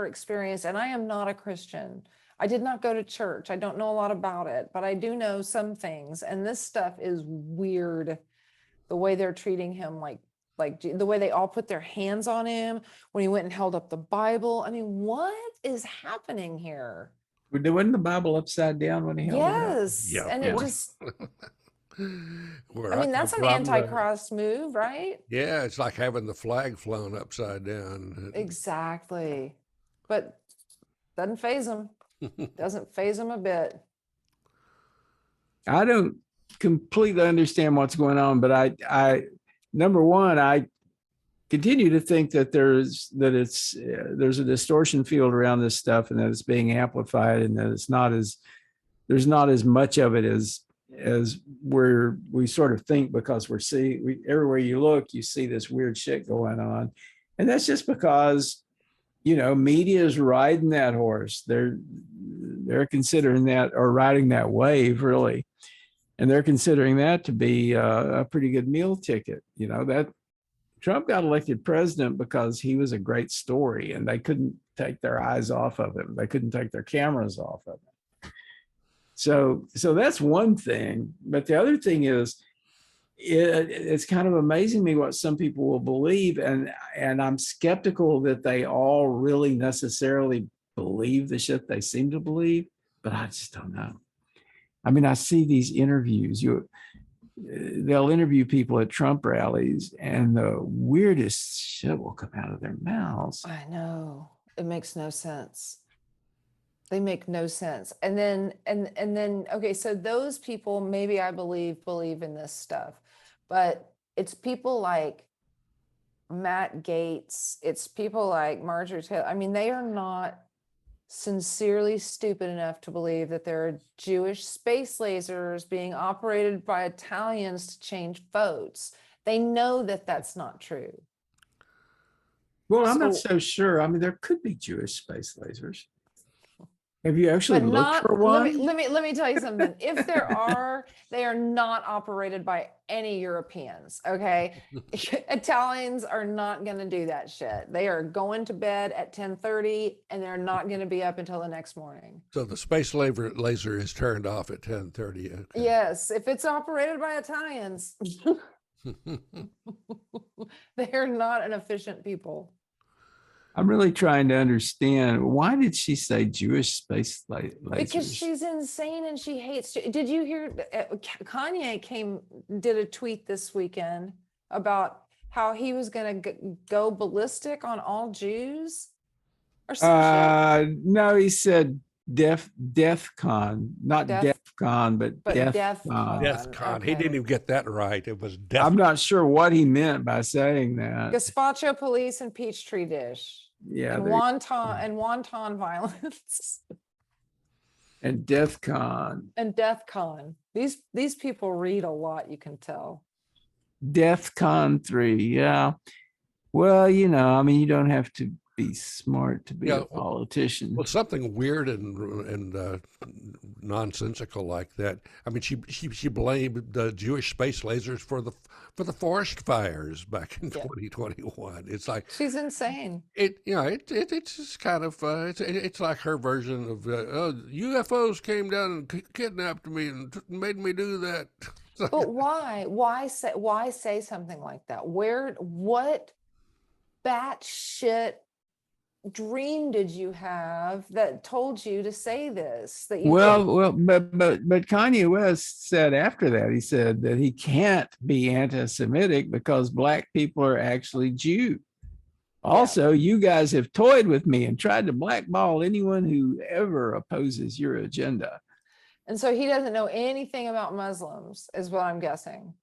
experienced. And I am not a Christian. I did not go to church. I don't know a lot about it, but I do know some things. And this stuff is weird. The way they're treating him, like the way they all put their hands on him when he went and held up the Bible. I mean, what is happening here? Wasn't the Bible upside down when he held it up? Yes. Yeah, And yeah. it just, Where I mean, that's an Antichrist move, right? Yeah, it's like having the flag flown upside down. Exactly. But doesn't faze him. Doesn't faze him a bit. I don't completely understand what's going on, but I number one, I continue to think that there's a distortion field around this stuff and that it's being amplified and that there's not as much of it as we sort of think, because everywhere you look, you see this weird shit going on. And that's just because, media is riding that horse. They're considering that, or riding that wave, really. And they're considering that to be a pretty good meal ticket. That Trump got elected president because he was a great story and they couldn't take their eyes off of him. They couldn't take their cameras off of him. So that's one thing. But the other thing is, it's kind of amazing me what some people will believe. And I'm skeptical that they all really necessarily believe the shit they seem to believe, but I just don't know. I mean, I see these interviews. They'll interview people at Trump rallies and the weirdest shit will come out of their mouths. I know. It makes no sense. They make no sense. And then, okay, so those people, maybe I believe in this stuff, but it's people like Matt Gaetz. It's people like Marjorie Taylor. I mean, they are not sincerely stupid enough to believe that there are Jewish space lasers being operated by Italians to change votes. They know that that's not true. Well, I'm not so sure. I mean, there could be Jewish space lasers. Have you actually looked for one? Let me tell you something. If there are, they are not operated by any Europeans. Okay, Italians are not going to do that shit. They are going to bed at 10:30, and they're not going to be up until the next morning. So the space laser is turned off at 10:30. Okay. Yes, if it's operated by Italians, they are not an efficient people. I'm really trying to understand, why did she say Jewish space lasers? Because she's insane and she hates. Did you hear Kanye did a tweet this weekend about how he was going to go ballistic on all Jews or some shit? No, he said DEFCON, not Def- DEFCON, but DEFCON. DeathCon. Okay. He didn't even get that right. It was Death. I'm not sure what he meant by saying that. Gazpacho police and Peachtree Dish. Yeah, And wonton violence. and DEFCON. And DEFCON. These people read a lot, you can tell. DEFCON 3, yeah. Well, you don't have to be smart to be a politician. Well, something weird and nonsensical like that. I mean, she blamed the Jewish space lasers for the forest fires back in 2021. It's like she's insane. It's just kind of it's like her version of UFOs came down and kidnapped me and made me do that. But why? Why say something like that? What batshit dream did you have that told you to say this? But Kanye West said after that, he said that he can't be anti-Semitic because black people are actually Jew. Also, you guys have toyed with me and tried to blackball anyone who ever opposes your agenda. And so he doesn't know anything about Muslims, is what I'm guessing.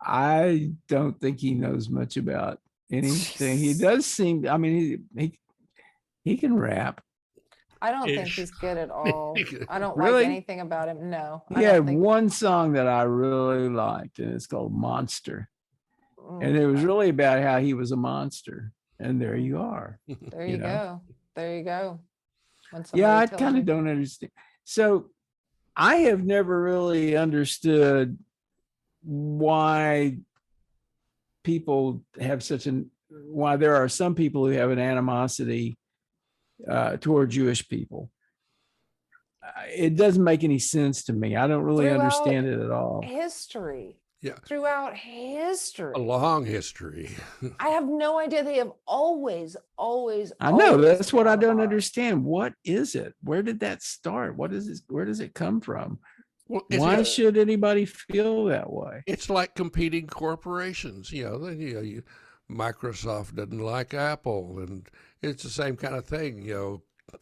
I don't think he knows much about anything. He does seem, I mean, he can rap. I don't think he's good at all. I don't Really? like anything about him. No. He had one song that I really liked, and it's called Monster. And it was really about how he was a monster. And there you are. There you go. There you go. Yeah, I kind of don't understand. So I have never really understood why people have why there are some people who have an animosity toward Jewish people. It doesn't make any sense to me. I don't really understand it at all. History. Yeah. Throughout history. A long history. I have no idea. They have always. I know, that's what I don't understand. What is it? Where did that start? What is this? Where does it come from? Well, why should anybody feel that way? It's like competing corporations. Microsoft doesn't like Apple, and it's the same kind of thing.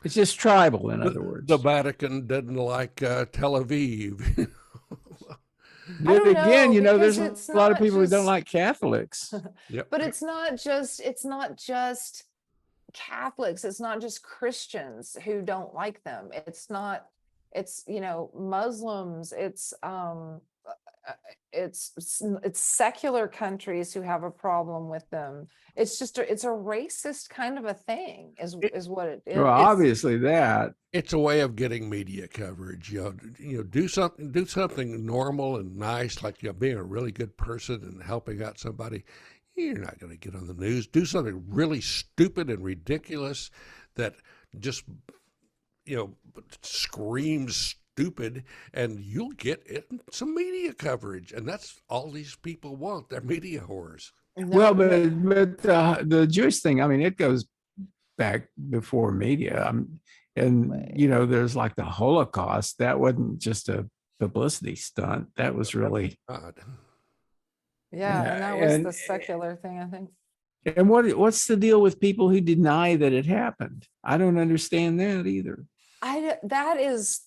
It's just tribal, in other words. The Vatican doesn't like Tel Aviv. But again, there's a lot of people who don't like Catholics. Yep. But it's not just Catholics. It's not just Christians who don't like them. It's Muslims. It's secular countries who have a problem with them. It's a racist kind of a thing is what it is. Well, obviously it's a way of getting media coverage. Do something normal and nice, like being a really good person and helping out somebody. You're not going to get on the news. Do something really stupid and ridiculous that just screams stupid, and you'll get some media coverage, and that's all these people want. They're media whores. Well, but the Jewish thing, I mean, it goes back before media. There's like the Holocaust. That wasn't just a publicity stunt. That was really and that was the secular thing, I think. And what's the deal with people who deny that it happened? I don't understand that either. That's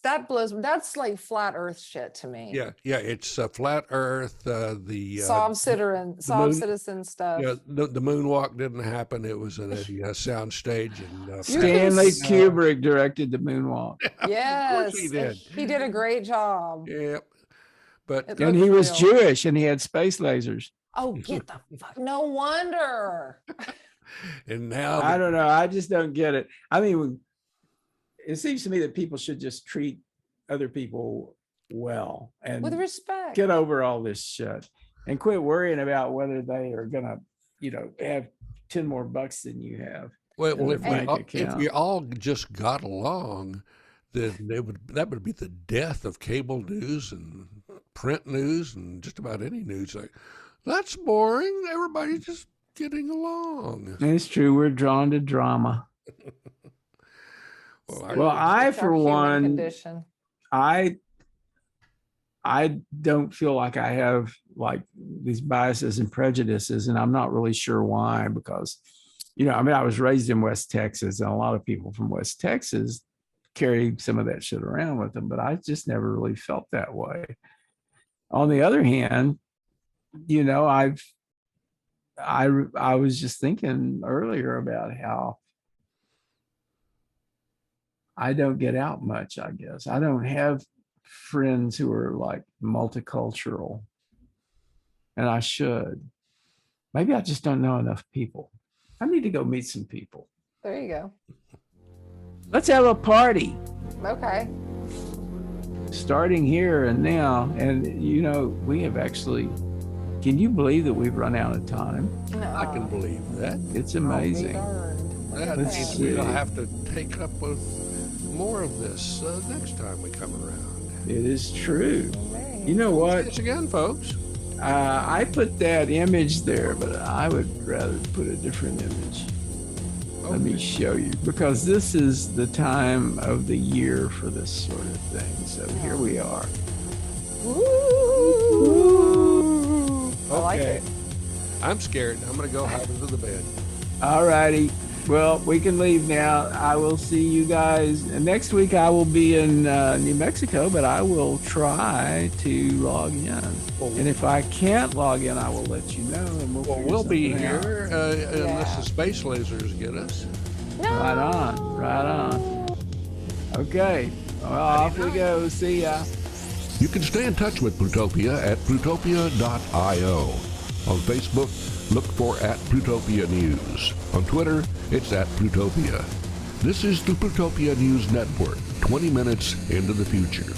like flat earth shit to me. Yeah, it's flat earth. The Sob citizen stuff. Yeah, the moonwalk didn't happen. It was at a sound stage, and Stanley Kubrick directed the moonwalk. Yes, of course he did. He did a great job. Yeah, and he was Jewish, and he had space lasers. Oh, get the fuck! No wonder. And now I don't know. I just don't get it. I mean, it seems to me that people should just treat other people well and with respect. Get over all this shit and quit worrying about whether they are gonna, have 10 more bucks than you have. Well, if we all just got along, then that would be the death of cable news and print news and just about any news. Like, that's boring. Everybody just getting along. It's true. We're drawn to drama. Well, I, It's our for human one, condition. I don't feel like I have like these biases and prejudices, and I'm not really sure why, because, I mean, I was raised in West Texas, and a lot of people from West Texas carry some of that shit around with them, but I just never really felt that way. On the other hand, I was just thinking earlier about how I don't get out much, I guess. I don't have friends who are like multicultural, and I should. Maybe I just don't know enough people. I need to go meet some people. There you go. Let's have a party Okay. starting here and now. And, we have actually, can you believe that we've run out of time? No. I can believe that. It's amazing. That Let's means see. we'll have to take up with more of this next time we come around. It is true. You know what? Thanks again, folks. I put that image there, but I would rather put a different image. Let me show you, because this is the time of the year for this sort of thing. So here we are. Ooh. I like Okay. it. I'm scared. I'm going to go hide under the bed. All righty. Well, we can leave now. I will see you guys next week. I will be in New Mexico, but I will try to log in. And if I can't log in, I will let you know. And We'll be figure something out. here unless the space lasers get us. Right on. Right on. Okay. Well, off we go. See ya. You can stay in touch with Plutopia at plutopia.io. On Facebook, look for @Plutopia News. On Twitter, it's @Plutopia. This is the Plutopia News Network, 20 minutes into the future.